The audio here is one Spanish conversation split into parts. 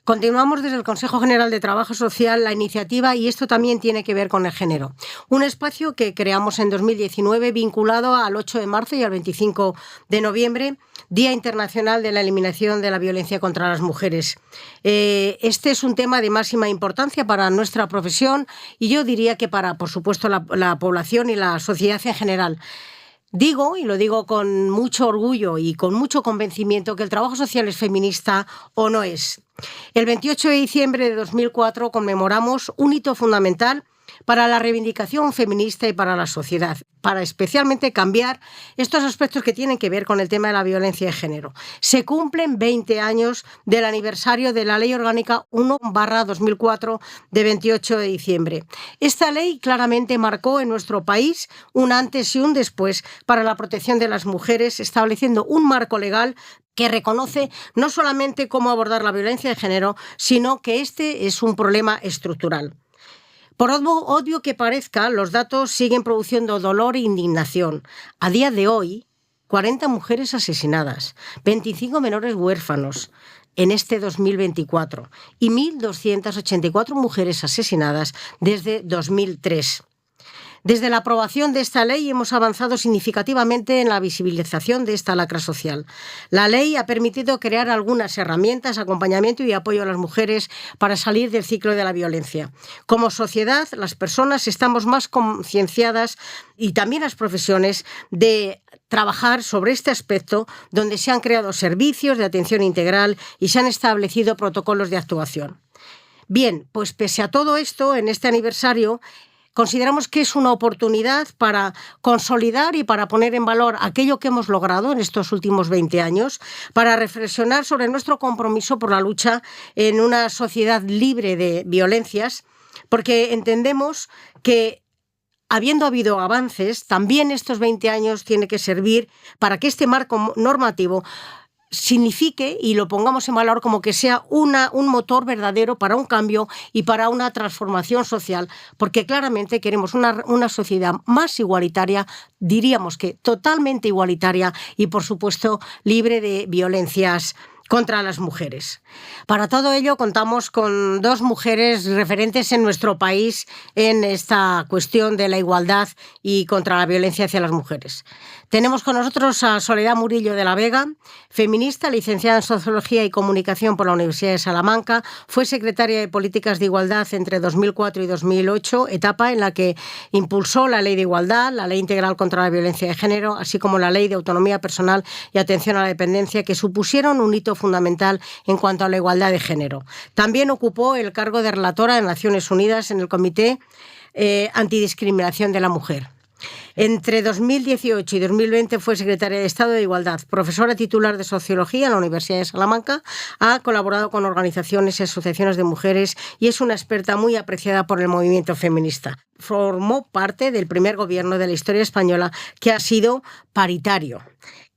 Continuamos desde el Consejo General de Trabajo Social la iniciativa, y esto también tiene que ver con el género. Un espacio que creamos en 2019 vinculado al 8 de marzo y al 25 de noviembre, Día Internacional de la Eliminación de la Violencia contra las Mujeres. Este es un tema de máxima importancia para nuestra profesión y yo diría que para, por supuesto, la población y la sociedad en general. Digo, y lo digo con mucho orgullo y con mucho convencimiento, que el trabajo social es feminista o no es. El 28 de diciembre de 2004 conmemoramos un hito fundamental para la reivindicación feminista y para la sociedad, para especialmente cambiar estos aspectos que tienen que ver con el tema de la violencia de género. Se cumplen 20 años del aniversario de la Ley Orgánica 1/2004 de 28 de diciembre. Esta ley claramente marcó en nuestro país un antes y un después para la protección de las mujeres, estableciendo un marco legal que reconoce no solamente cómo abordar la violencia de género, sino que este es un problema estructural. Por obvio que parezca, los datos siguen produciendo dolor e indignación. A día de hoy, 40 mujeres asesinadas, 25 menores huérfanos en este 2024 y 1.284 mujeres asesinadas desde 2003. Desde la aprobación de esta ley hemos avanzado significativamente en la visibilización de esta lacra social. La ley ha permitido crear algunas herramientas, acompañamiento y apoyo a las mujeres para salir del ciclo de la violencia. Como sociedad, las personas estamos más concienciadas, y también las profesiones, de trabajar sobre este aspecto, donde se han creado servicios de atención integral y se han establecido protocolos de actuación. Bien, pues pese a todo esto, en este aniversario consideramos que es una oportunidad para consolidar y para poner en valor aquello que hemos logrado en estos últimos 20 años, para reflexionar sobre nuestro compromiso por la lucha en una sociedad libre de violencias, porque entendemos que, habiendo habido avances, también estos 20 años tiene que servir para que este marco normativo signifique y lo pongamos en valor como que sea un motor verdadero para un cambio y para una transformación social, porque claramente queremos una sociedad más igualitaria, diríamos que totalmente igualitaria y, por supuesto, libre de violencias contra las mujeres. Para todo ello contamos con dos mujeres referentes en nuestro país en esta cuestión de la igualdad y contra la violencia hacia las mujeres. Tenemos con nosotros a Soledad Murillo de la Vega, feminista, licenciada en Sociología y Comunicación por la Universidad de Salamanca. Fue secretaria de Políticas de Igualdad entre 2004 y 2008, etapa en la que impulsó la Ley de Igualdad, la Ley Integral contra la Violencia de Género, así como la Ley de Autonomía Personal y Atención a la Dependencia, que supusieron un hito fundamental en cuanto a la igualdad de género. También ocupó el cargo de relatora de Naciones Unidas en el Comité Antidiscriminación de la Mujer. Entre 2018 y 2020 fue secretaria de Estado de Igualdad, profesora titular de Sociología en la Universidad de Salamanca, ha colaborado con organizaciones y asociaciones de mujeres y es una experta muy apreciada por el movimiento feminista. Formó parte del primer gobierno de la historia española que ha sido paritario.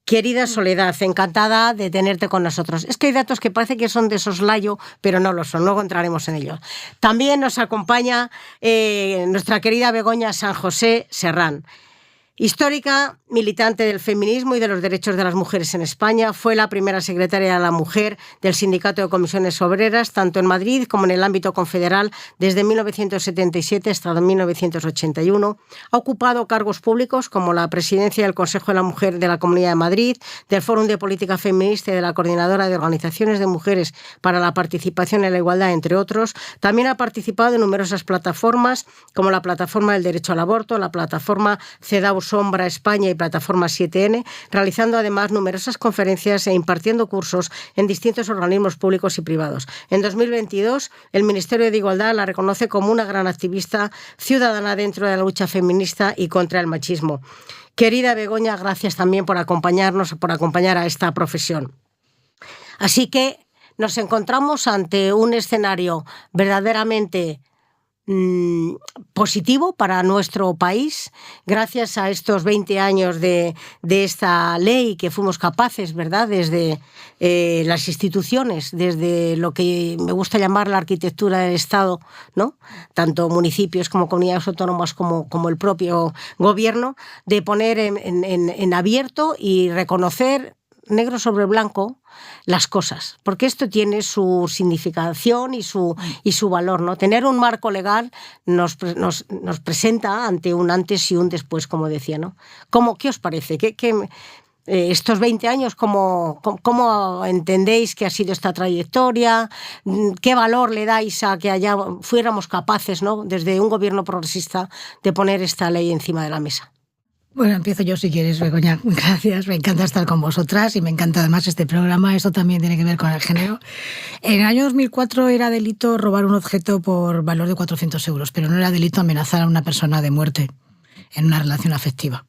Querida Soledad, encantada de tenerte con nosotros. Es que hay datos que parece que son de soslayo, pero no lo son, luego entraremos en ello. También nos acompaña nuestra querida Begoña San José Serrán. Histórica, militante del feminismo y de los derechos de las mujeres en España, fue la primera secretaria de la mujer del Sindicato de Comisiones Obreras, tanto en Madrid como en el ámbito confederal, desde 1977 hasta 1981. Ha ocupado cargos públicos como la presidencia del Consejo de la Mujer de la Comunidad de Madrid, del Fórum de Política Feminista y de la Coordinadora de Organizaciones de Mujeres para la Participación en la Igualdad, entre otros. También ha participado en numerosas plataformas, como la Plataforma del Derecho al Aborto, la Plataforma CEDAW Sombra España y Plataforma 7N, realizando además numerosas conferencias e impartiendo cursos en distintos organismos públicos y privados. En 2022, el Ministerio de Igualdad la reconoce como una gran activista ciudadana dentro de la lucha feminista y contra el machismo. Querida Begoña, gracias también por acompañarnos, por acompañar a esta profesión. Así que nos encontramos ante un escenario verdaderamente positivo para nuestro país, gracias a estos 20 años de esta ley que fuimos capaces, ¿verdad?, desde las instituciones, desde lo que me gusta llamar la arquitectura del Estado, ¿no?, tanto municipios como comunidades autónomas como el propio gobierno, de poner en abierto y reconocer negro sobre blanco las cosas, porque esto tiene su significación y su valor, ¿no? Tener un marco legal nos presenta ante un antes y un después, como decía, ¿no? ¿Qué os parece? Estos 20 años, ¿cómo entendéis que ha sido esta trayectoria? ¿Qué valor le dais a que fuéramos capaces, ¿no?, desde un gobierno progresista, de poner esta ley encima de la mesa? Bueno, empiezo yo si quieres, Begoña. Gracias, me encanta estar con vosotras y me encanta además este programa. Esto también tiene que ver con el género. En el año 2004 era delito robar un objeto por valor de 400 euros, pero no era delito amenazar a una persona de muerte en una relación afectiva.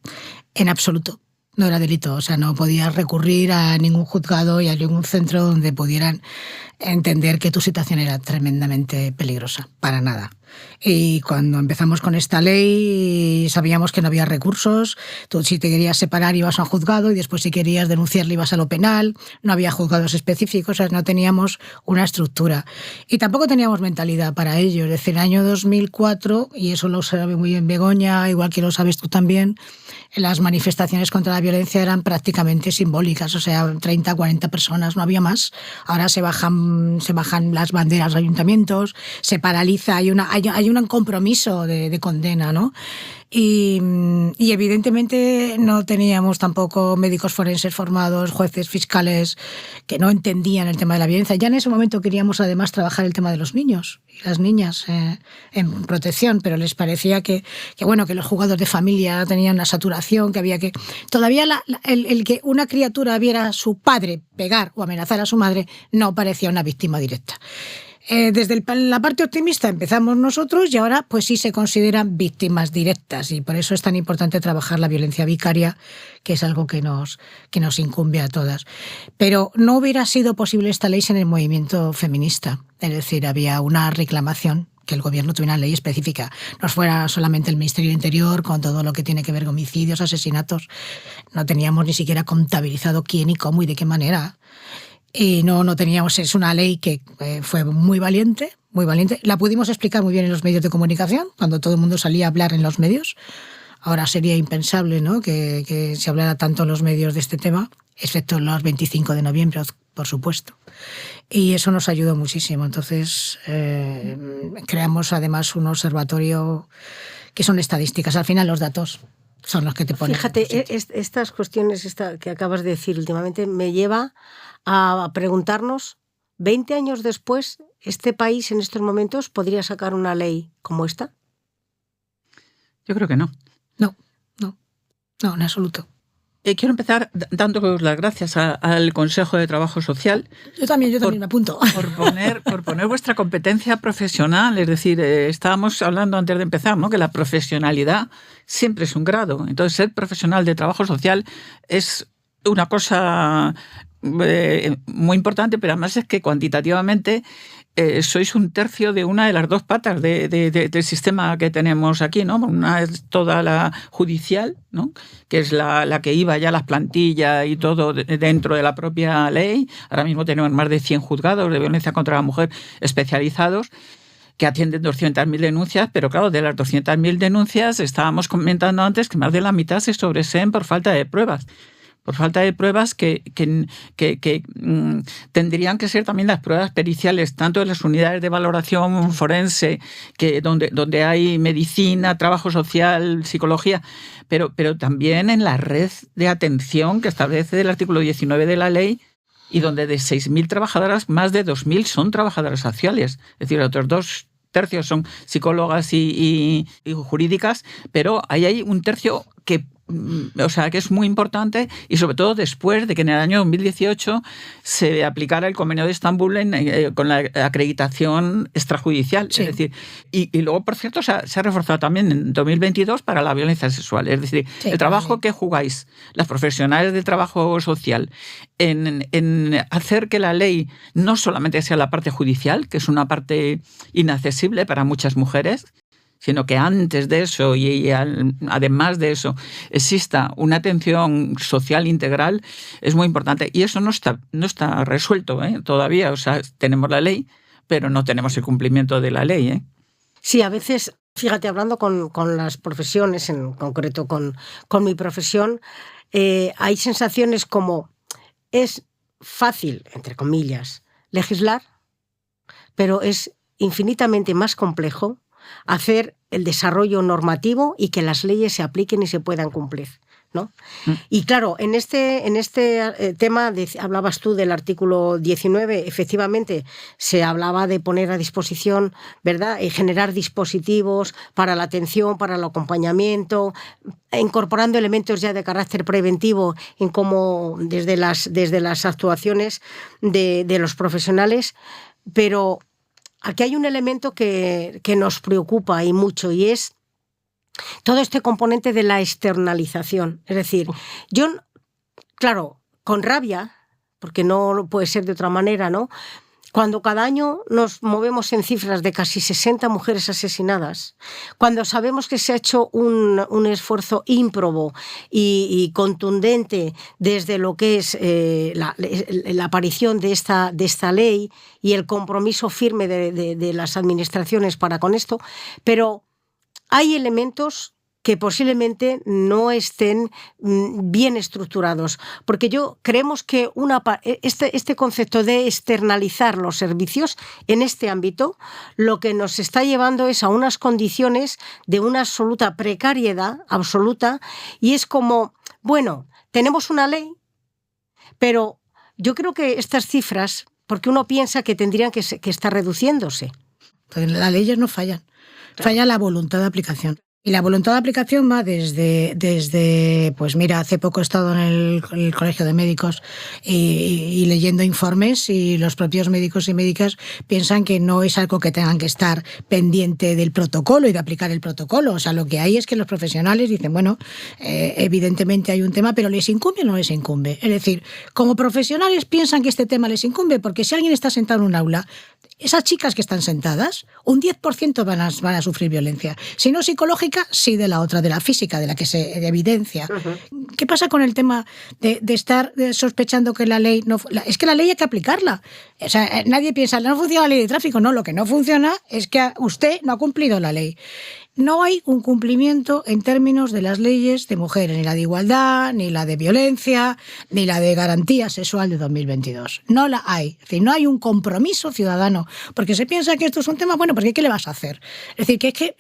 En absoluto. No era delito, o sea, no podías recurrir a ningún juzgado y a ningún centro donde pudieran entender que tu situación era tremendamente peligrosa, para nada. Y cuando empezamos con esta ley sabíamos que no había recursos. Tú, si te querías separar, ibas a un juzgado, y después, si querías denunciarle, ibas a lo penal. No había juzgados específicos, o sea, no teníamos una estructura. Y tampoco teníamos mentalidad para ello. Es decir, en el año 2004, y eso lo sabe muy bien Begoña, igual que lo sabes tú también, las manifestaciones contra la violencia eran prácticamente simbólicas, o sea, 30, 40 personas, no había más. Ahora se bajan las banderas de ayuntamientos, se paraliza, hay un compromiso de condena, ¿no? Y evidentemente no teníamos tampoco médicos forenses formados, jueces, fiscales que no entendían el tema de la violencia. Ya en ese momento queríamos además trabajar el tema de los niños y las niñas en protección, pero les parecía que los juzgados de familia tenían una saturación, que había que... Todavía el que una criatura viera a su padre pegar o amenazar a su madre no parecía una víctima directa. Desde la parte optimista empezamos nosotros, y ahora pues sí se consideran víctimas directas, y por eso es tan importante trabajar la violencia vicaria, que es algo que nos incumbe a todas. Pero no hubiera sido posible esta ley sin el movimiento feminista. Es decir, había una reclamación que el gobierno tuviera una ley específica, no fuera solamente el Ministerio del Interior con todo lo que tiene que ver con homicidios, asesinatos. No teníamos ni siquiera contabilizado quién y cómo y de qué manera. Y no teníamos, es una ley que fue muy valiente, muy valiente. La pudimos explicar muy bien en los medios de comunicación, cuando todo el mundo salía a hablar en los medios. Ahora sería impensable, ¿no?, que se hablara tanto en los medios de este tema, excepto los 25 de noviembre, por supuesto. Y eso nos ayudó muchísimo. Entonces, creamos además un observatorio que son estadísticas. Al final los datos son los que te ponen. Fíjate, estas cuestiones que acabas de decir últimamente me lleva a preguntarnos, 20 años después, ¿este país en estos momentos podría sacar una ley como esta? Yo creo que no. No, en absoluto. Quiero empezar dándoos las gracias al Consejo de Trabajo Social. Yo también me apunto. Por poner vuestra competencia profesional. Es decir, estábamos hablando antes de empezar, ¿no?, que la profesionalidad siempre es un grado. Entonces, ser profesional de trabajo social es una cosa muy importante, pero además es que cuantitativamente sois un tercio de una de las dos patas del sistema que tenemos aquí, ¿no? Una es toda la judicial, ¿no?, que es la que iba ya las plantillas y todo dentro de la propia ley. Ahora mismo tenemos más de 100 juzgados de violencia contra la mujer especializados que atienden 200.000 denuncias, pero claro, de las 200.000 denuncias estábamos comentando antes que más de la mitad se sobreseen por falta de pruebas. Por falta de pruebas que tendrían que ser también las pruebas periciales, tanto en las unidades de valoración forense, donde hay medicina, trabajo social, psicología, pero también en la red de atención que establece el artículo 19 de la ley, y donde de 6.000 trabajadoras, más de 2.000 son trabajadoras sociales. Es decir, otros 2/3 son psicólogas y jurídicas, pero ahí hay un tercio que es muy importante, y sobre todo después de que en el año 2018 se aplicara el Convenio de Estambul con la acreditación extrajudicial. Sí. Es decir, y luego, por cierto, se ha reforzado también en 2022 para la violencia sexual. Es decir, sí, el trabajo que jugáis las profesionales de trabajo social en hacer que la ley no solamente sea la parte judicial, que es una parte inaccesible para muchas mujeres, sino que antes de eso y además de eso exista una atención social integral, es muy importante. Y eso no está resuelto todavía. O sea, tenemos la ley, pero no tenemos el cumplimiento de la ley. Sí, a veces, fíjate, hablando con las profesiones, en concreto con mi profesión, hay sensaciones como es fácil, entre comillas, legislar, pero es infinitamente más complejo hacer el desarrollo normativo y que las leyes se apliquen y se puedan cumplir, ¿no? Y claro, en este tema hablabas tú del artículo 19, efectivamente se hablaba de poner a disposición, ¿verdad?, y generar dispositivos para la atención, para el acompañamiento, incorporando elementos ya de carácter preventivo en cómo desde las actuaciones de los profesionales, pero aquí hay un elemento que nos preocupa y mucho, y es todo este componente de la externalización. Es decir, yo, claro, con rabia, porque no puede ser de otra manera, ¿no?, cuando cada año nos movemos en cifras de casi 60 mujeres asesinadas, cuando sabemos que se ha hecho un esfuerzo ímprobo y contundente desde lo que es la aparición de esta ley y el compromiso firme de las administraciones para con esto, pero hay elementos que posiblemente no estén bien estructurados, porque creemos que este concepto de externalizar los servicios en este ámbito lo que nos está llevando es a unas condiciones de una absoluta precariedad, absoluta, y es como, bueno, tenemos una ley, pero yo creo que estas cifras, porque uno piensa que tendrían que estar reduciéndose. Pues las leyes no fallan, falla la voluntad de aplicación. Y la voluntad de aplicación va desde pues mira, hace poco he estado en el Colegio de Médicos y leyendo informes, y los propios médicos y médicas piensan que no es algo que tengan que estar pendiente del protocolo y de aplicar el protocolo. O sea, lo que hay es que los profesionales dicen, bueno, evidentemente hay un tema, pero ¿les incumbe o no les incumbe? Es decir, como profesionales piensan que este tema les incumbe, porque si alguien está sentado en un aula, esas chicas que están sentadas, un 10% van a sufrir violencia. Si no psicológica, sí de la otra, de la física, de la que se evidencia. Uh-huh. ¿Qué pasa con el tema de estar sospechando que la ley no... Es que la ley hay que aplicarla. O sea, nadie piensa, no funciona la ley de tráfico. No, lo que no funciona es que usted no ha cumplido la ley. No hay un cumplimiento en términos de las leyes de mujeres, ni la de igualdad, ni la de violencia, ni la de garantía sexual de 2022. No la hay. Es decir, no hay un compromiso ciudadano, porque se piensa que esto es un tema, bueno, porque ¿qué le vas a hacer? Es decir, que es que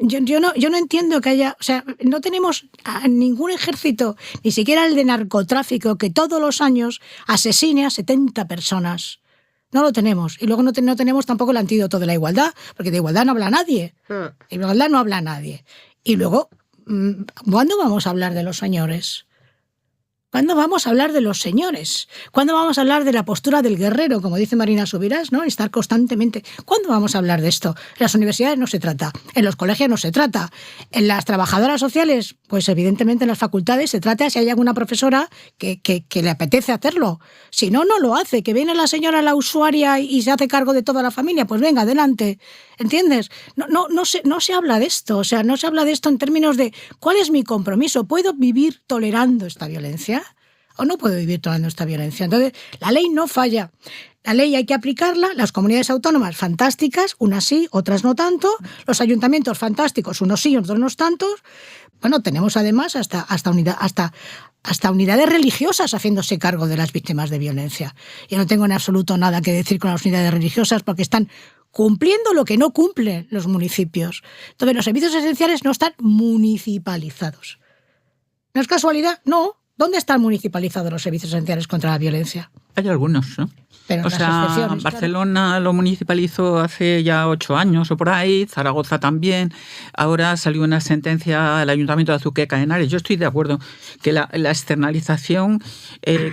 yo no entiendo que haya... O sea, no tenemos a ningún ejército, ni siquiera el de narcotráfico, que todos los años asesine a 70 personas. No lo tenemos. Y luego no tenemos tampoco el antídoto de la igualdad, porque de igualdad no habla nadie. De igualdad no habla nadie. Y luego, ¿cuándo vamos a hablar de los señores? ¿Cuándo vamos a hablar de los señores? ¿Cuándo vamos a hablar de la postura del guerrero, como dice Marina Subirás, ¿no? Estar constantemente... ¿Cuándo vamos a hablar de esto? En las universidades no se trata, en los colegios no se trata, en las trabajadoras sociales, pues evidentemente en las facultades se trata si hay alguna profesora que le apetece hacerlo. Si no, no lo hace. Que viene la señora, la usuaria, y se hace cargo de toda la familia, pues venga, adelante. ¿Entiendes? No se habla de esto. O sea, no se habla de esto en términos de ¿cuál es mi compromiso? ¿Puedo vivir tolerando esta violencia? ¿O no puedo vivir tolerando esta violencia? Entonces, la ley no falla. La ley hay que aplicarla. Las comunidades autónomas, fantásticas, unas sí, otras no tanto. Los ayuntamientos, fantásticos, unos sí, otros no tantos. Bueno, tenemos además hasta unidades religiosas haciéndose cargo de las víctimas de violencia. Yo no tengo en absoluto nada que decir con las unidades religiosas, porque están cumpliendo lo que no cumplen los municipios. Entonces, los servicios esenciales no están municipalizados. ¿No es casualidad? No. ¿Dónde están municipalizados los servicios esenciales contra la violencia? Hay algunos, ¿no? Pero o sea, Barcelona lo municipalizó hace ya 8 años o por ahí, Zaragoza también. Ahora salió una sentencia del Ayuntamiento de Azuqueca, Henares. Yo estoy de acuerdo que la externalización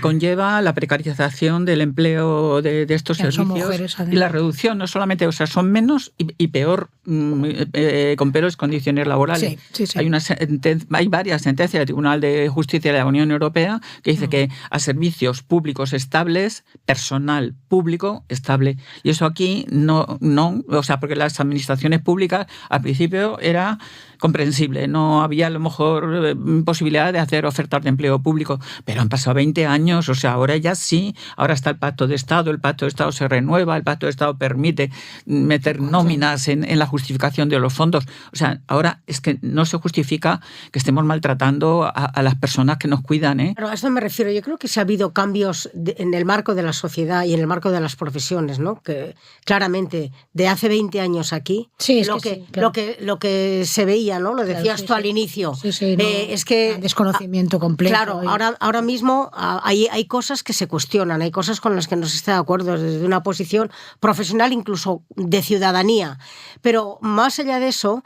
conlleva la precarización del empleo de estos servicios mujeres, y la reducción, no solamente, o sea, son menos y peor, con peores condiciones laborales. Sí. Hay varias sentencias del Tribunal de Justicia de la Unión Europea que dice que a servicios públicos estables estables, personal público estable. Y eso aquí no, o sea, porque las administraciones públicas al principio era comprensible, no había a lo mejor posibilidad de hacer ofertas de empleo público, pero han pasado 20 años, o sea, ahora ya sí, ahora está el Pacto de Estado, el Pacto de Estado se renueva, el Pacto de Estado permite meter nóminas en la justificación de los fondos, o sea, ahora es que no se justifica que estemos maltratando a las personas que nos cuidan, ¿eh? Pero a eso me refiero, yo creo que sí ha habido cambios en el marco de la sociedad y en el marco de las profesiones, ¿no? Que claramente de hace 20 años aquí, sí, lo que se veía, ¿no? Lo decías tú al inicio. Sí, no, es que desconocimiento completo. Claro, ahora mismo hay cosas que se cuestionan, hay cosas con las que no se está de acuerdo desde una posición profesional, incluso de ciudadanía. Pero más allá de eso,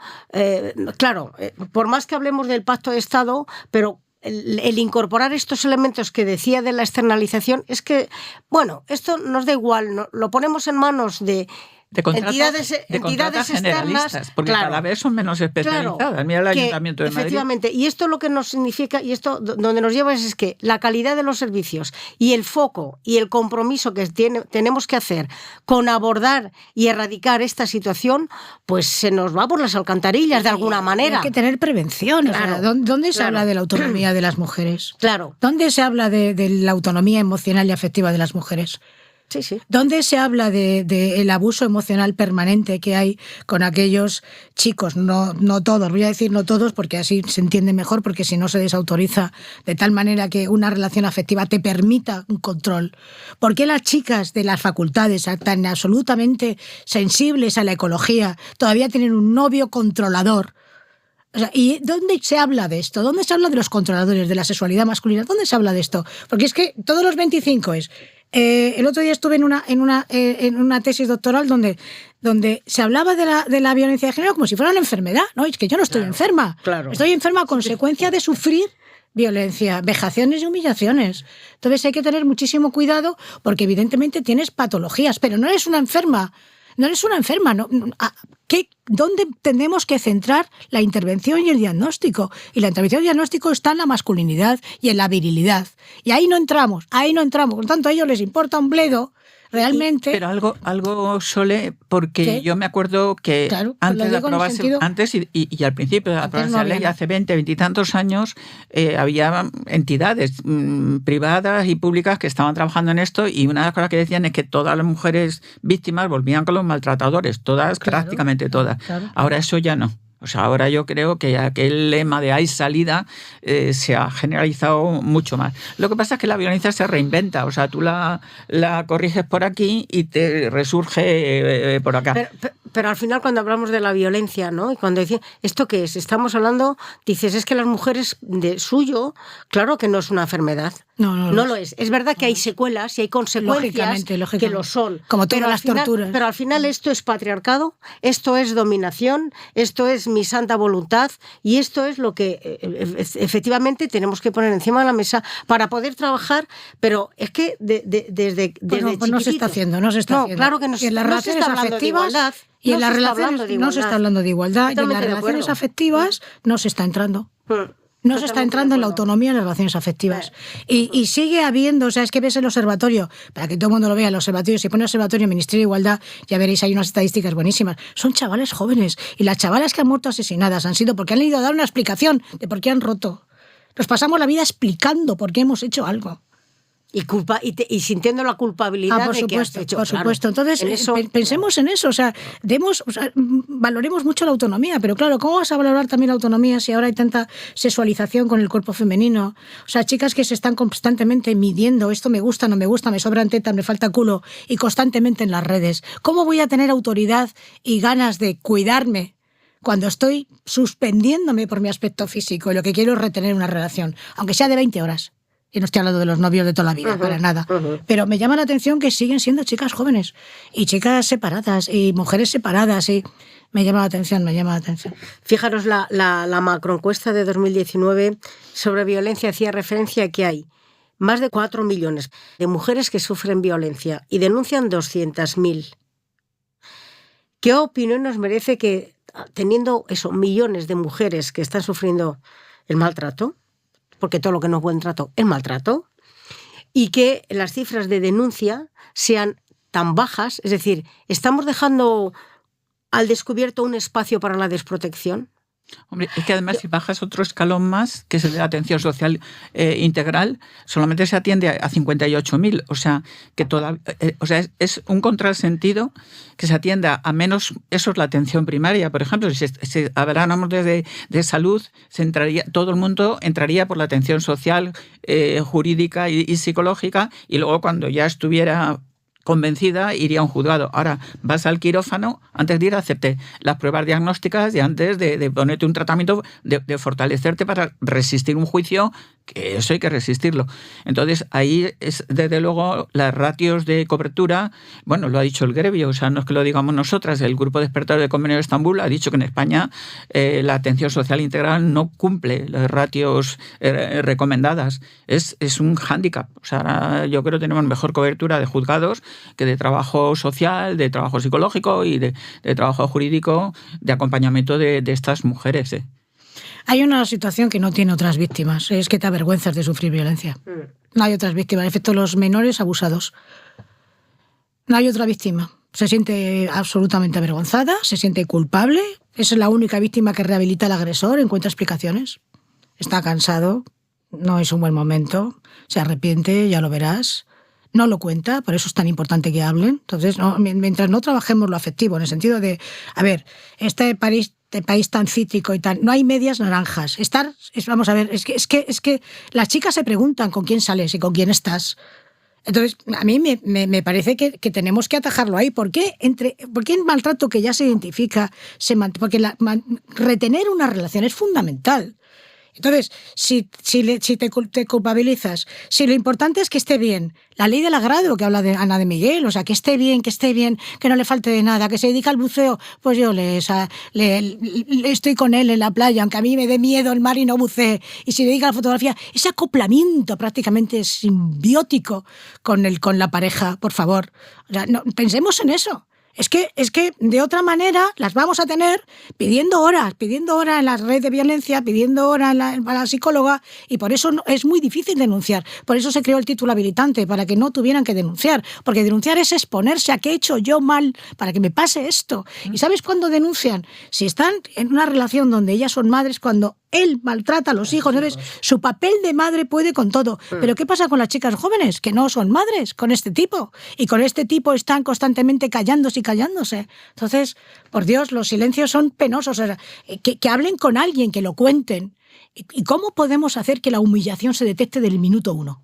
claro, por más que hablemos del Pacto de Estado, pero el incorporar estos elementos que decía de la externalización es que, bueno, esto nos da igual, lo ponemos en manos de entidades generalistas, porque cada vez son menos especializadas. Mira el Ayuntamiento de Madrid. Efectivamente, y esto lo que nos significa, y esto donde nos lleva es que la calidad de los servicios y el foco y el compromiso que tenemos que hacer con abordar y erradicar esta situación, pues se nos va por las alcantarillas de alguna manera. Hay que tener prevención. Claro, o sea, ¿dónde se habla de la autonomía de las mujeres? Claro. ¿Dónde se habla de la autonomía emocional y afectiva de las mujeres? Sí. ¿Dónde se habla del abuso emocional permanente que hay con aquellos chicos? No todos, voy a decir no todos porque así se entiende mejor, porque si no se desautoriza de tal manera que una relación afectiva te permita un control. ¿Por qué las chicas de las facultades tan absolutamente sensibles a la ecología todavía tienen un novio controlador? O sea, ¿y dónde se habla de esto? ¿Dónde se habla de los controladores, de la sexualidad masculina? ¿Dónde se habla de esto? Porque es que todos los 25 es... el otro día estuve en una tesis doctoral donde se hablaba de la violencia de género como si fuera una enfermedad. No, es que yo no estoy enferma. Claro. Estoy enferma a consecuencia de sufrir violencia, vejaciones y humillaciones. Entonces hay que tener muchísimo cuidado porque evidentemente tienes patologías, pero no eres una enferma. No eres una enferma. ¿Dónde tenemos que centrar la intervención y el diagnóstico? Y la intervención y el diagnóstico está en la masculinidad y en la virilidad. Y ahí no entramos. Por lo tanto, a ellos les importa un bledo, realmente. Pero algo Sole, porque ¿qué? Yo me acuerdo que antes de aprobarse, antes y al principio de aprobarse la ley, hace 20 y tantos años, había entidades privadas y públicas que estaban trabajando en esto, y una de las cosas que decían es que todas las mujeres víctimas volvían con los maltratadores, todas, prácticamente todas. Claro. Ahora eso ya no. O sea, ahora yo creo que aquel lema de hay salida se ha generalizado mucho más. Lo que pasa es que la violencia se reinventa. O sea, tú la corriges por aquí y te resurge por acá. Pero al final cuando hablamos de la violencia, ¿no? Y cuando decimos, ¿esto qué es? Estamos hablando, dices, es que las mujeres de suyo, claro que no es una enfermedad. No lo es. Es verdad que hay secuelas y hay consecuencias lógicamente. que lo son. Como todas las torturas. Pero al final esto es patriarcado, esto es dominación, esto es mi santa voluntad, y esto es lo que efectivamente tenemos que poner encima de la mesa para poder trabajar, pero es que desde pues no se está haciendo, claro que no, y en las relaciones afectivas y en las relaciones no se está hablando de igualdad, y en las relaciones afectivas no se está entrando. No se está entrando en la autonomía de las relaciones afectivas. Y sigue habiendo, o sea, es que ves el observatorio, para que todo el mundo lo vea, el observatorio, si pone observatorio Ministerio de Igualdad, ya veréis, hay unas estadísticas buenísimas. Son chavales jóvenes, y las chavalas que han muerto asesinadas han sido porque han ido a dar una explicación de por qué han roto. Nos pasamos la vida explicando por qué hemos hecho algo. Y sintiendo la culpabilidad por de que supuesto, has hecho. por supuesto. Entonces, pensemos en eso, valoremos mucho la autonomía, pero claro, ¿cómo vas a valorar también la autonomía si ahora hay tanta sexualización con el cuerpo femenino? O sea, chicas que se están constantemente midiendo, esto me gusta, no me gusta, me sobran tetas, me falta culo, y constantemente en las redes. ¿Cómo voy a tener autoridad y ganas de cuidarme cuando estoy suspendiéndome por mi aspecto físico y lo que quiero es retener una relación, aunque sea de 20 horas? Y no estoy hablando de los novios de toda la vida, para nada. Pero me llama la atención que siguen siendo chicas jóvenes y chicas separadas y mujeres separadas. Y me llama la atención. Fijaros, la macroencuesta de 2019 sobre violencia hacía referencia a que hay más de 4 millones de mujeres que sufren violencia y denuncian 200.000. ¿Qué opinión nos merece que, teniendo millones de mujeres que están sufriendo el maltrato, porque todo lo que no es buen trato es maltrato, y que las cifras de denuncia sean tan bajas. Es decir, ¿estamos dejando al descubierto un espacio para la desprotección? Hombre, es que además si bajas otro escalón más, que es el de la atención social integral, solamente se atiende a 58.000. O sea, que es un contrasentido que se atienda a menos. Eso es la atención primaria, por ejemplo. Si habláramos de salud, todo el mundo entraría por la atención social, jurídica y psicológica, y luego cuando ya estuviera convencida, iría a un juzgado. Ahora vas al quirófano antes de ir a hacerte las pruebas diagnósticas y antes de ponerte un tratamiento, de fortalecerte para resistir un juicio, que eso hay que resistirlo. Entonces, ahí es, desde luego, las ratios de cobertura, bueno, lo ha dicho el gremio, o sea, no es que lo digamos nosotras, el Grupo de Expertos del Convenio de Estambul ha dicho que en España la atención social integral no cumple las ratios recomendadas. Es un hándicap. O sea, yo creo que tenemos mejor cobertura de juzgados que de trabajo social, de trabajo psicológico y de trabajo jurídico, de acompañamiento de estas mujeres. Hay una situación que no tiene otras víctimas, es que te avergüenzas de sufrir violencia. No hay otras víctimas, excepto los menores abusados. No hay otra víctima. Se siente absolutamente avergonzada, se siente culpable, es la única víctima que rehabilita al agresor, encuentra explicaciones. Está cansado, no es un buen momento, se arrepiente, ya lo verás. No lo cuenta, por eso es tan importante que hablen. Entonces, mientras no trabajemos lo afectivo, en el sentido de, a ver, este país tan cítrico y tal, no hay medias naranjas. Vamos a ver, es que las chicas se preguntan con quién sales y con quién estás. Entonces, a mí me parece que tenemos que atajarlo ahí. ¿Por qué el maltrato que ya se identifica porque retener una relación es fundamental? Entonces, si te culpabilizas, si lo importante es que esté bien, la ley del agrado que habla de Ana de Miguel, o sea, que esté bien, que no le falte de nada, que se dedica al buceo, pues yo le estoy con él en la playa, aunque a mí me dé miedo el mar y no bucee, y si dedica a la fotografía, ese acoplamiento prácticamente simbiótico con la pareja, por favor. O sea, no, pensemos en eso. Es que de otra manera las vamos a tener pidiendo horas en la red de violencia, pidiendo horas para la psicóloga, y por eso es muy difícil denunciar. Por eso se creó el título habilitante, para que no tuvieran que denunciar. Porque denunciar es exponerse a qué he hecho yo mal para que me pase esto. ¿Y sabes cuándo denuncian? Si están en una relación donde ellas son madres, cuando él maltrata a los hijos. Entonces, su papel de madre puede con todo. Pero ¿qué pasa con las chicas jóvenes que no son madres con este tipo? Y con este tipo están constantemente callándose y callándose. Entonces, por Dios, los silencios son penosos. O sea, que hablen con alguien, que lo cuenten. ¿Y cómo podemos hacer que la humillación se detecte del minuto 1?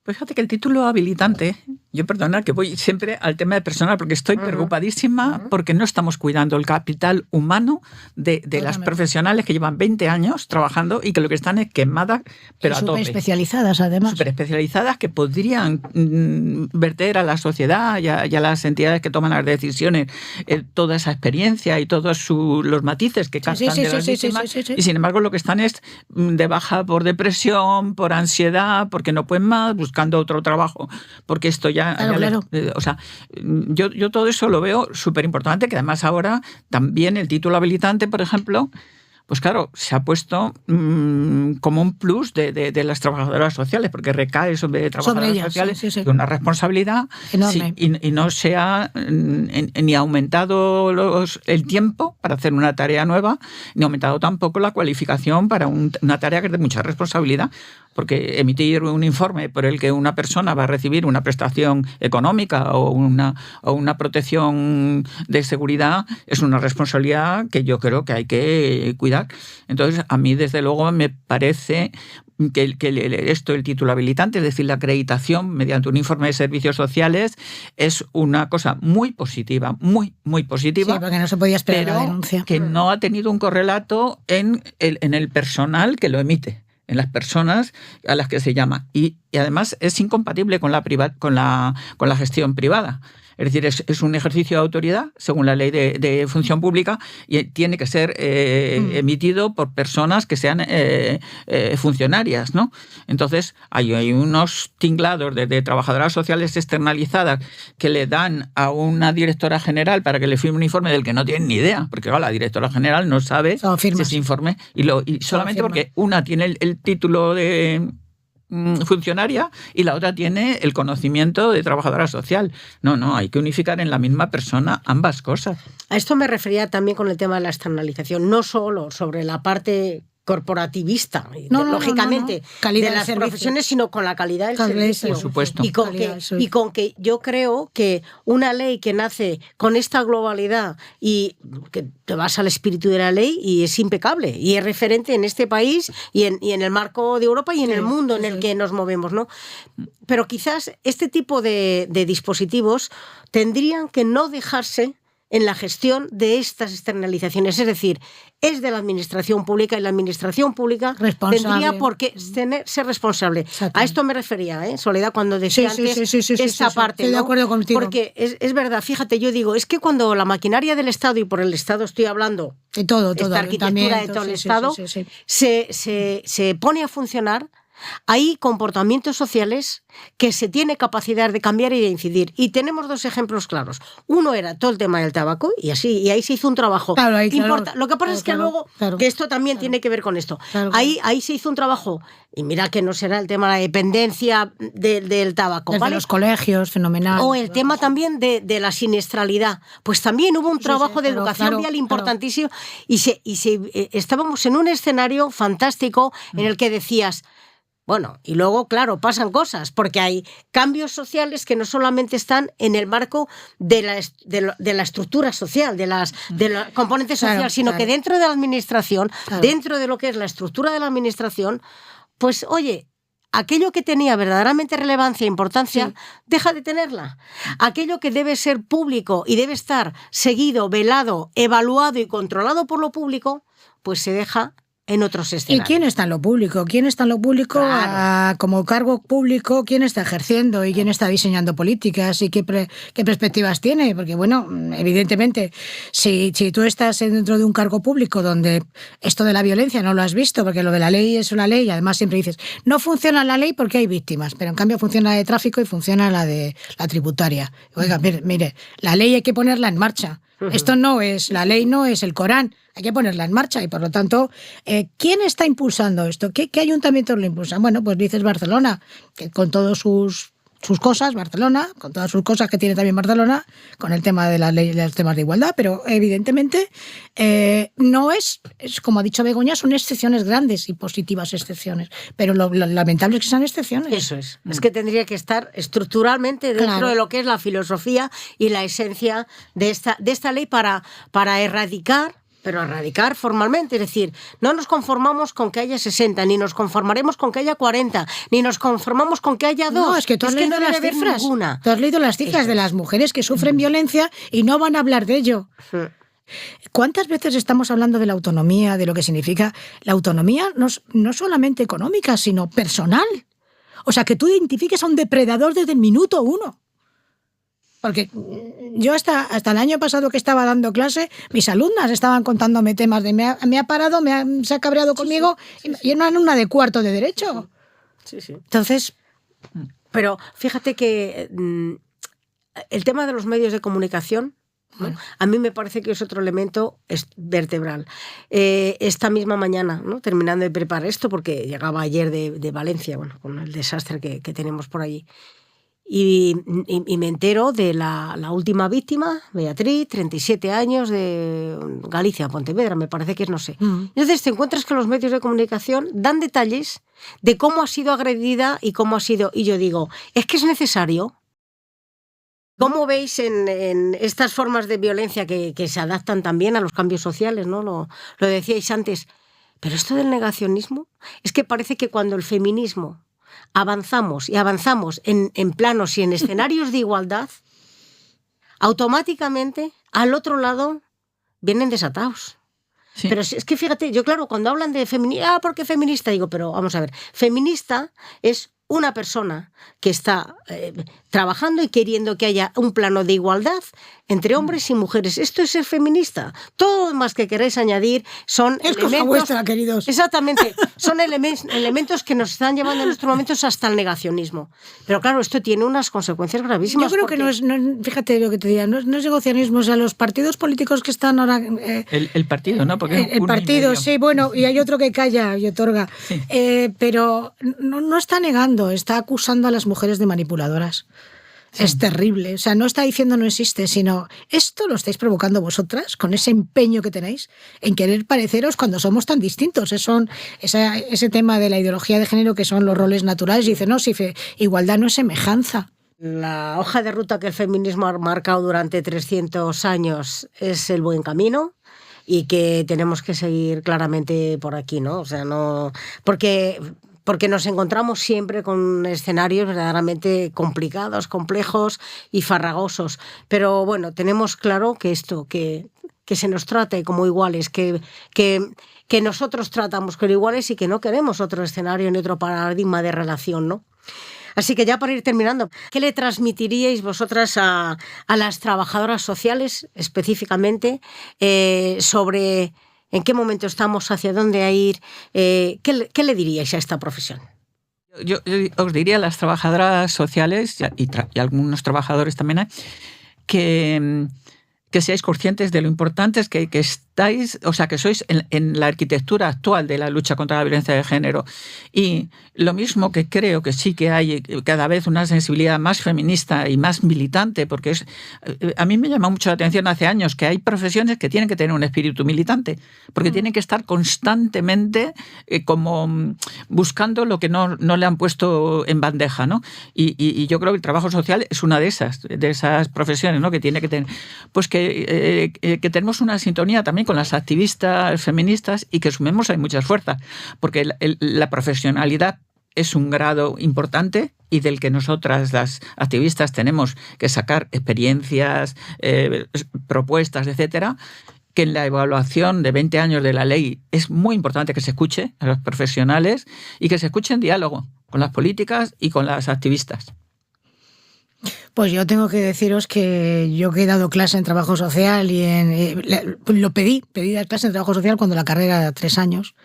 Pues fíjate que el título habilitante, yo perdona que voy siempre al tema de personal, porque estoy preocupadísima porque no estamos cuidando el capital humano de las profesionales que llevan 20 años trabajando y que lo que están es quemadas, pero a tope. Súper especializadas, además. Súper especializadas, que podrían verter a la sociedad y a las entidades que toman las decisiones toda esa experiencia y todos los matices que captan de las víctimas. Y sin embargo lo que están es de baja por depresión, por ansiedad, porque no pueden más, buscando otro trabajo, porque esto ya... Claro. O sea, yo todo eso lo veo súper importante, que además ahora también el título habilitante, por ejemplo, pues claro, se ha puesto como un plus de las trabajadoras sociales, porque recae sobre trabajadoras ellas, sociales sí. una responsabilidad enorme. Y no se ha ni aumentado el tiempo para hacer una tarea nueva, ni aumentado tampoco la cualificación para una tarea que es de mucha responsabilidad. Porque emitir un informe por el que una persona va a recibir una prestación económica o una protección de seguridad es una responsabilidad que yo creo que hay que cuidar. Entonces, a mí, desde luego, me parece que el título habilitante, es decir, la acreditación mediante un informe de servicios sociales, es una cosa muy positiva, muy, muy positiva. Sí, porque no se podía esperar la denuncia. Que no ha tenido un correlato en el personal que lo emite, en las personas a las que se llama. Y además es incompatible con la gestión privada. Es decir, es un ejercicio de autoridad según la ley de función pública y tiene que ser emitido por personas que sean funcionarias, ¿no? Entonces, hay unos tinglados de trabajadoras sociales externalizadas que le dan a una directora general para que le firme un informe del que no tienen ni idea, porque claro, la directora general no sabe si ese informe, y solamente porque una tiene el título de funcionaria y la otra tiene el conocimiento de trabajadora social. No, hay que unificar en la misma persona ambas cosas. A esto me refería también con el tema de la externalización, no solo sobre la parte corporativista, lógicamente, de las profesiones, sino con la calidad del servicio. Por supuesto. Y con que yo creo que una ley que nace con esta globalidad y que te vas al espíritu de la ley y es impecable y es referente en este país y en el marco de Europa y en el mundo en el que nos movemos, ¿no? Pero quizás este tipo de dispositivos tendrían que no dejarse en la gestión de estas externalizaciones. Es decir, es de la administración pública y la administración pública tendría por qué ser responsable. A esto me refería, Soledad, cuando decía antes esta parte. Estoy de acuerdo contigo. Porque es verdad, fíjate, yo digo, es que cuando la maquinaria del Estado, y por el Estado estoy hablando, de todo, esta arquitectura de todo el Estado, se pone a funcionar, hay comportamientos sociales que se tiene capacidad de cambiar y de incidir. Y tenemos dos ejemplos claros. Uno era todo el tema del tabaco, y ahí se hizo un trabajo. Lo que pasa es que luego, que esto también tiene que ver con esto. Ahí se hizo un trabajo, y mira que no será el tema de la dependencia del tabaco. Desde los colegios, fenomenal. O el tema también de la siniestralidad. Pues también hubo un trabajo de educación vial importantísimo. Y estábamos en un escenario fantástico en el que decías, bueno, y luego, claro, pasan cosas, porque hay cambios sociales que no solamente están en el marco de la estructura social, de la componente social, sino que dentro de la administración, dentro de lo que es la estructura de la administración, pues, oye, aquello que tenía verdaderamente relevancia e importancia, deja de tenerla. Aquello que debe ser público y debe estar seguido, velado, evaluado y controlado por lo público, pues se deja en otros escenarios. ¿Y quién está en lo público? ¿Quién está en lo público como cargo público? ¿Quién está ejerciendo y quién está diseñando políticas y qué perspectivas tiene? Porque, bueno, evidentemente, si tú estás dentro de un cargo público donde esto de la violencia no lo has visto, porque lo de la ley es una ley y además siempre dices, no funciona la ley porque hay víctimas, pero en cambio funciona la de tráfico y funciona la de la tributaria. Oiga, mire, la ley hay que ponerla en marcha. Esto no es, la ley no es el Corán, hay que ponerla en marcha y por lo tanto, ¿quién está impulsando esto? ¿Qué ayuntamientos lo impulsan? Bueno, pues dices Barcelona, que con todos sus cosas, Barcelona, con todas sus cosas que tiene también Barcelona, con el tema de la ley, los temas de igualdad, pero evidentemente no es, como ha dicho Begoña, son excepciones grandes y positivas excepciones, pero lo lamentable es que sean excepciones. Eso es. Es que tendría que estar estructuralmente dentro de lo que es la filosofía y la esencia de esta ley para erradicar, pero erradicar formalmente, es decir, no nos conformamos con que haya 60, ni nos conformaremos con que haya 40, ni nos conformamos con que haya 2. No, es que tú has leído las cifras. Tú has leído las cifras de las mujeres que sufren violencia y no van a hablar de ello. ¿Cuántas veces estamos hablando de la autonomía, de lo que significa la autonomía, no solamente económica, sino personal? O sea, que tú identifiques a un depredador desde el minuto 1. Porque yo hasta el año pasado que estaba dando clase, mis alumnas estaban contándome temas de me ha parado, se ha cabreado conmigo, y era una de cuarto de derecho. Sí. Entonces, pero fíjate que el tema de los medios de comunicación, bueno, a mí me parece que es otro elemento vertebral. Esta misma mañana, ¿no?, terminando de preparar esto, porque llegaba ayer de Valencia, bueno, con el desastre que tenemos por allí. Y me entero de la última víctima, Beatriz, 37 años, de Galicia, Pontevedra, me parece que es, no sé. Entonces te encuentras que los medios de comunicación dan detalles de cómo ha sido agredida y cómo ha sido... Y yo digo, es que es necesario. ¿Cómo veis en estas formas de violencia que se adaptan también a los cambios sociales, ¿no? Lo decíais antes. Pero esto del negacionismo, es que parece que cuando el feminismo avanzamos en planos y en escenarios de igualdad, automáticamente al otro lado vienen desatados. Sí. Pero es que fíjate, yo claro, cuando hablan de feminista, ¿por qué feminista? Digo, pero vamos a ver, feminista es una persona que está trabajando y queriendo que haya un plano de igualdad entre hombres y mujeres. Esto es ser feminista. Todo lo demás que queráis añadir son es cosa vuestra, queridos. Exactamente. Son elementos que nos están llevando en estos momentos hasta el negacionismo. Pero claro, esto tiene unas consecuencias gravísimas. Yo creo que no es, fíjate lo que te diga, no es negacionismo. O sea, los partidos políticos que están ahora... el partido, ¿no? Porque el partido, sí, bueno, y hay otro que calla y otorga. Sí. Pero no está negando, está acusando a las mujeres de manipuladoras. Sí. Es terrible. O sea, no está diciendo no existe, sino esto lo estáis provocando vosotras con ese empeño que tenéis en querer pareceros cuando somos tan distintos. Ese tema de la ideología de género que son los roles naturales. Y dice, no, si igualdad no es semejanza. La hoja de ruta que el feminismo ha marcado durante 300 años es el buen camino y que tenemos que seguir claramente por aquí, ¿no? O sea, no... Porque nos encontramos siempre con escenarios verdaderamente complicados, complejos y farragosos. Pero bueno, tenemos claro que esto, que se nos trate como iguales, que nosotros tratamos como iguales y que no queremos otro escenario ni otro paradigma de relación, ¿no? Así que ya para ir terminando, ¿qué le transmitiríais vosotras a las trabajadoras sociales específicamente sobre en qué momento estamos, hacia dónde ir? ¿Qué le diríais a esta profesión? Yo os diría a las trabajadoras sociales y algunos trabajadores también que seáis conscientes de lo importante es que estáis, o sea, que sois en la arquitectura actual de la lucha contra la violencia de género. Y lo mismo que creo que sí que hay cada vez una sensibilidad más feminista y más militante, porque a mí me llamó mucho la atención hace años que hay profesiones que tienen que tener un espíritu militante, porque tienen que estar constantemente como buscando lo que no le han puesto en bandeja, ¿no? Y yo creo que el trabajo social es una de esas profesiones, ¿no? Que tiene que tener, pues que tenemos una sintonía también con las activistas feministas y que sumemos hay muchas fuerzas, porque la profesionalidad es un grado importante y del que nosotras, las activistas, tenemos que sacar experiencias, propuestas, etcétera, que en la evaluación de 20 años de la ley es muy importante que se escuche a los profesionales y que se escuche en diálogo con las políticas y con las activistas. Pues yo tengo que deciros que yo que he dado clase en trabajo social y pedí dar clase en trabajo social cuando la carrera era 3 años,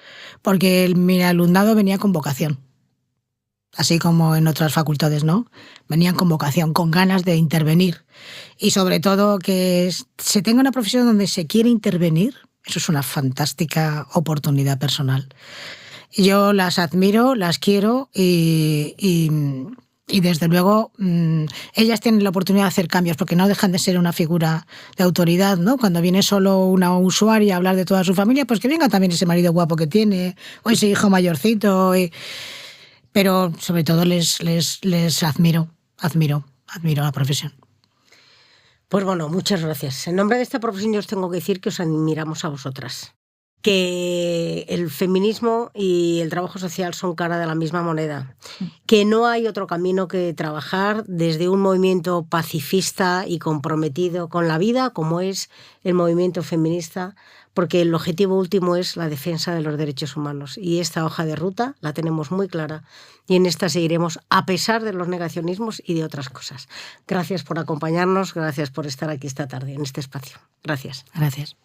porque mi alumnado venía con vocación, así como en otras facultades, ¿no? Venían con vocación, con ganas de intervenir y sobre todo que se tenga una profesión donde se quiere intervenir, eso es una fantástica oportunidad personal. Yo las admiro, las quiero y desde luego ellas tienen la oportunidad de hacer cambios porque no dejan de ser una figura de autoridad, ¿no? Cuando viene solo una usuaria a hablar de toda su familia, pues que venga también ese marido guapo que tiene o ese hijo mayorcito. Pero sobre todo les admiro la profesión. Pues bueno, muchas gracias. En nombre de esta profesión yo os tengo que decir que os admiramos a vosotras. Que el feminismo y el trabajo social son cara de la misma moneda, que no hay otro camino que trabajar desde un movimiento pacifista y comprometido con la vida, como es el movimiento feminista, porque el objetivo último es la defensa de los derechos humanos. Y esta hoja de ruta la tenemos muy clara y en esta seguiremos a pesar de los negacionismos y de otras cosas. Gracias por acompañarnos, gracias por estar aquí esta tarde en este espacio. Gracias. Gracias.